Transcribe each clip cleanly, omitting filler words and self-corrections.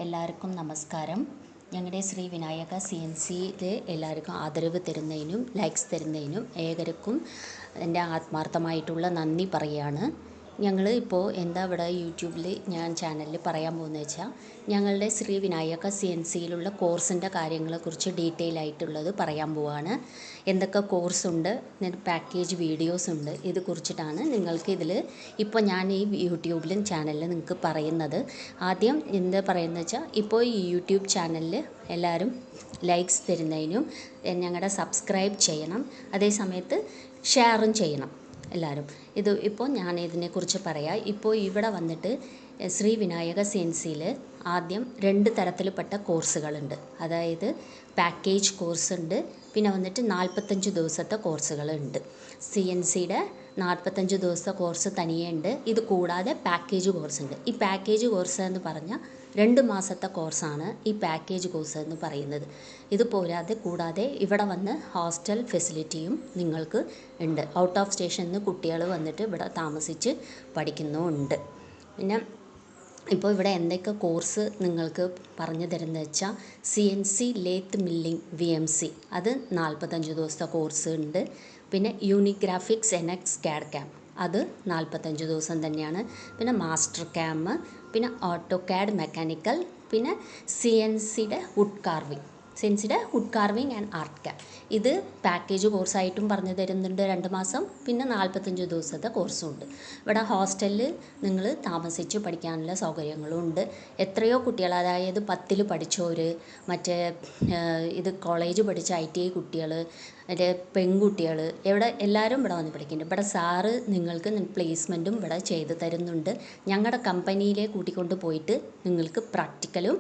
എല്ലാവർക്കും നമസ്കാരം. ഞങ്ങളുടെ ശ്രീ വിനായക CNCയിൽ എല്ലാവർക്കും ആദരവ് തരുന്നതിനും ലൈക്സ് തരുന്നതിനും ഏവർക്കും എൻ്റെ ആത്മാർത്ഥമായിട്ടുള്ള നന്ദി പറയുകയാണ്. ഞങ്ങൾ ഇപ്പോൾ എന്താ ഇവിടെ യൂട്യൂബിൽ ഞാൻ ചാനലിൽ പറയാൻ പോകുന്നത് വെച്ചാൽ ഞങ്ങളുടെ ശ്രീ വിനായക CNCയിലുള്ള കോഴ്സിൻ്റെ കാര്യങ്ങളെക്കുറിച്ച് ഡീറ്റെയിൽ ആയിട്ടുള്ളത് പറയാൻ പോവുകയാണ്. എന്തൊക്കെ കോഴ്സുണ്ട്, പാക്കേജ് വീഡിയോസ് ഉണ്ട്, ഇത് കുറിച്ചിട്ടാണ് നിങ്ങൾക്ക് ഇതിൽ ഇപ്പോൾ ഞാൻ ഈ യൂട്യൂബിലും ചാനലിൽ നിങ്ങൾക്ക് പറയുന്നത്. ആദ്യം എന്താ പറയുന്നത് വെച്ചാൽ ഇപ്പോൾ ഈ യൂട്യൂബ് ചാനലിൽ എല്ലാവരും ലൈക്സ് തരുന്നതിനും ഞങ്ങളുടെ സബ്സ്ക്രൈബ് ചെയ്യണം, അതേ സമയത്ത് ഷെയറും ചെയ്യണം എല്ലാവരും. ഇത് ഇപ്പോൾ ഞാൻ ഇതിനെക്കുറിച്ച് പറയാം. ഇപ്പോൾ ഇവിടെ വന്നിട്ട് ശ്രീ വിനായക CNCയിൽ ആദ്യം 2 തരത്തിൽപ്പെട്ട കോഴ്സുകളുണ്ട്. അതായത് പാക്കേജ് കോഴ്സ് ഉണ്ട്, പിന്നെ വന്നിട്ട് 45 ദിവസത്തെ കോഴ്സുകളുണ്ട്. CNCയുടെ 45 ദിവസത്തെ കോഴ്സ് തനിയേ ഉണ്ട്. ഇത് കൂടാതെ പാക്കേജ് കോഴ്സ് ഉണ്ട്. ഈ പാക്കേജ് കോഴ്സ് എന്ന് പറഞ്ഞാൽ 2 മാസത്തെ കോഴ്സാണ് ഈ പാക്കേജ് കോഴ്സ് എന്ന് പറയുന്നത്. ഇത് പോരാതെ കൂടാതെ ഇവിടെ വന്ന് ഹോസ്റ്റൽ ഫെസിലിറ്റിയും നിങ്ങൾക്ക് ഉണ്ട്. ഔട്ട് ഓഫ് സ്റ്റേഷനിൽ നിന്ന് കുട്ടികൾ വന്നിട്ട് ഇവിടെ താമസിച്ച് പഠിക്കുന്നുമുണ്ട്. പിന്നെ ഇപ്പോൾ ഇവിടെ എന്തൊക്കെ കോഴ്സ് നിങ്ങൾക്ക് പറഞ്ഞു തരുന്നത് വെച്ചാൽ CNC ലേത്ത് മില്ലിംഗ് VMC അത് 45 ദിവസത്തെ കോഴ്സ് ഉണ്ട്. പിന്നെ യൂണിഗ്രാഫിക്സ് NX CAD CAM അത് 45 ദിവസം തന്നെയാണ്. പിന്നെ മാസ്റ്റർ ക്യാം, പിന്നെ ഓട്ടോകാഡ് മെക്കാനിക്കൽ, പിന്നെ CNCയുടെ wood carving and art CAM ഇത് പാക്കേജ് കോഴ്സായിട്ടും പറഞ്ഞു തരുന്നുണ്ട് 2 മാസം. പിന്നെ 45 ദിവസത്തെ കോഴ്സും ഉണ്ട്. ഇവിടെ ഹോസ്റ്റലിൽ നിങ്ങൾ താമസിച്ച് പഠിക്കാനുള്ള സൗകര്യങ്ങളും ഉണ്ട്. എത്രയോ കുട്ടികൾ, അതായത് 10ൽ പഠിച്ചവർ, മറ്റേ ഇത് കോളേജ് പഠിച്ച ITI കുട്ടികൾ, മറ്റേ പെൺകുട്ടികൾ, ഇവിടെ എല്ലാവരും ഇവിടെ വന്ന് പഠിക്കുന്നുണ്ട്. ഇവിടെ സാറ് നിങ്ങൾക്ക് പ്ലേസ്മെൻറ്റും ഇവിടെ ചെയ്ത് തരുന്നുണ്ട്. ഞങ്ങളുടെ കമ്പനിയിലെ കൂട്ടിക്കൊണ്ട് പോയിട്ട് നിങ്ങൾക്ക് പ്രാക്ടിക്കലും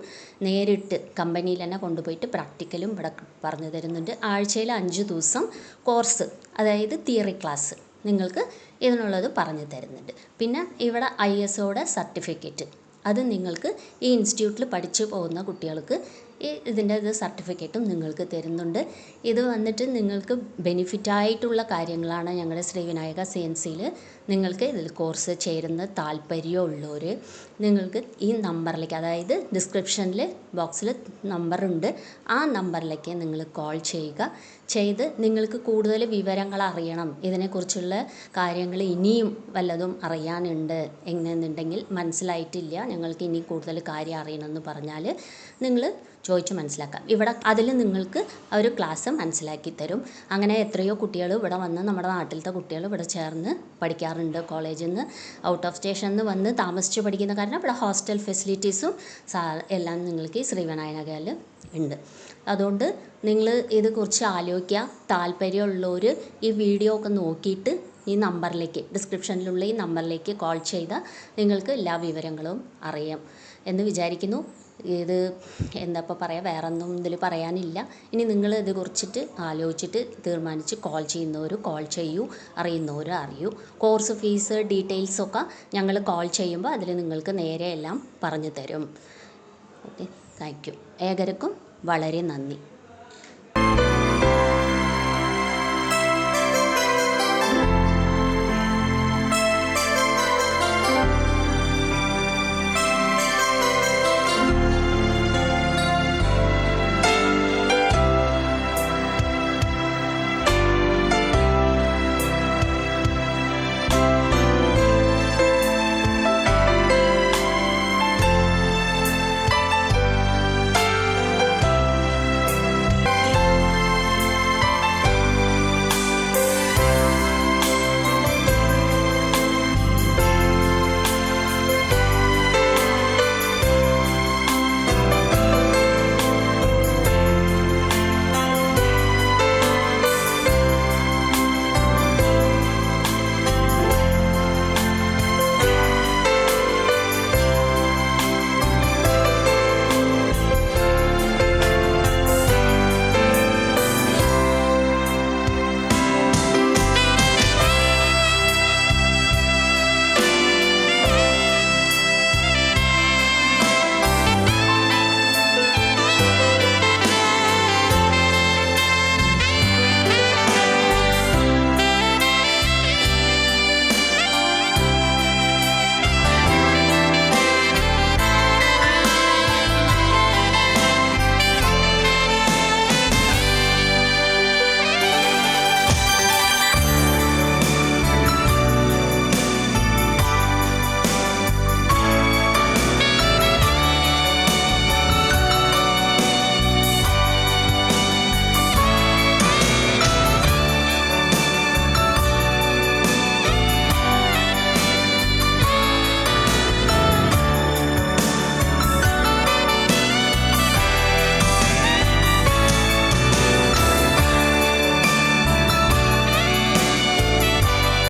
നേരിട്ട് കമ്പനിയിൽ തന്നെ കൊണ്ടുപോയിട്ട് പ്രാക്ടിക്കലും ഇവിടെ പറഞ്ഞു തരുന്നുണ്ട്. ആഴ്ചയിൽ 5 ദിവസം കോഴ്സ്, അതായത് തിയറി ക്ലാസ് നിങ്ങൾക്ക് ഇതിനുള്ളത് പറഞ്ഞു തരുന്നുണ്ട്. പിന്നെ ഇവിടെ ISOയുടെ സർട്ടിഫിക്കറ്റ് അത് നിങ്ങൾക്ക് ഈ ഇൻസ്റ്റിറ്റ്യൂട്ടിൽ പഠിച്ചു പോകുന്ന കുട്ടികൾക്ക് ഇതിൻ്റെ സർട്ടിഫിക്കറ്റും നിങ്ങൾക്ക് തരുന്നുണ്ട്. ഇത് വന്നിട്ട് നിങ്ങൾക്ക് ബെനിഫിറ്റായിട്ടുള്ള കാര്യങ്ങളാണ്. ഞങ്ങളുടെ ശ്രീ വിനായക CNCയിൽ നിങ്ങൾക്ക് ഇതിൽ കോഴ്സ് ചേരുന്ന താല്പര്യമുള്ളവർ നിങ്ങൾക്ക് ഈ നമ്പറിലേക്ക്, അതായത് ഡിസ്ക്രിപ്ഷനിൽ ബോക്സിൽ നമ്പറുണ്ട്, ആ നമ്പറിലേക്ക് നിങ്ങൾ കോൾ ചെയ്ത് നിങ്ങൾക്ക് കൂടുതൽ വിവരങ്ങൾ അറിയണം, ഇതിനെക്കുറിച്ചുള്ള കാര്യങ്ങൾ ഇനിയും വല്ലതും അറിയാനുണ്ട് എന്നുണ്ടെങ്കിൽ, മനസ്സിലായിട്ടില്ല ഞങ്ങൾക്ക് ഇനി കൂടുതൽ കാര്യം അറിയണമെന്ന് പറഞ്ഞാൽ നിങ്ങൾ ചോദിച്ച് മനസ്സിലാക്കാം. ഇവിടെ അതിൽ നിങ്ങൾക്ക് ഒരു ക്ലാസ് മനസ്സിലാക്കി തരും. അങ്ങനെ എത്രയോ കുട്ടികൾ ഇവിടെ വന്ന്, നമ്മുടെ നാട്ടിലത്തെ കുട്ടികൾ ഇവിടെ ചേർന്ന് പഠിക്കാറുണ്ട്. കോളേജിൽ നിന്ന് ഔട്ട് ഓഫ് സ്റ്റേഷനിൽ നിന്ന് വന്ന് താമസിച്ച് പഠിക്കുന്ന കാരണം ഇവിടെ ഹോസ്റ്റൽ ഫെസിലിറ്റീസും എല്ലാം നിങ്ങൾക്ക് ഈ ശ്രീ വിനായകയിൽ ഉണ്ട്. അതുകൊണ്ട് നിങ്ങൾ ഇതെക്കുറിച്ച് ആലോചിക്കുക. താല്പര്യമുള്ളവർ ഈ വീഡിയോ ഒക്കെ നോക്കിയിട്ട് ഈ നമ്പറിലേക്ക്, ഡിസ്ക്രിപ്ഷനിലുള്ള ഈ നമ്പറിലേക്ക് കോൾ ചെയ്താൽ നിങ്ങൾക്ക് എല്ലാ വിവരങ്ങളും അറിയാം എന്ന് വിചാരിക്കുന്നു. ഇത് എന്താ ഇപ്പോൾ പറയുക, വേറെ ഒന്നും ഇതിൽ പറയാനില്ല. ഇനി നിങ്ങൾ ഇത് കുറിച്ചിട്ട് ആലോചിച്ചിട്ട് തീരുമാനിച്ച് കോൾ ചെയ്യുന്നവർ കോൾ ചെയ്യൂ, അറിയുന്നവർ അറിയൂ. കോഴ്സ് ഫീസ് ഡീറ്റെയിൽസൊക്കെ ഞങ്ങൾ കോൾ ചെയ്യുമ്പോൾ അതിൽ നിങ്ങൾക്ക് നേരെ എല്ലാം പറഞ്ഞു തരും. Okay, thank you. ഏവർക്കും വളരെ നന്ദി.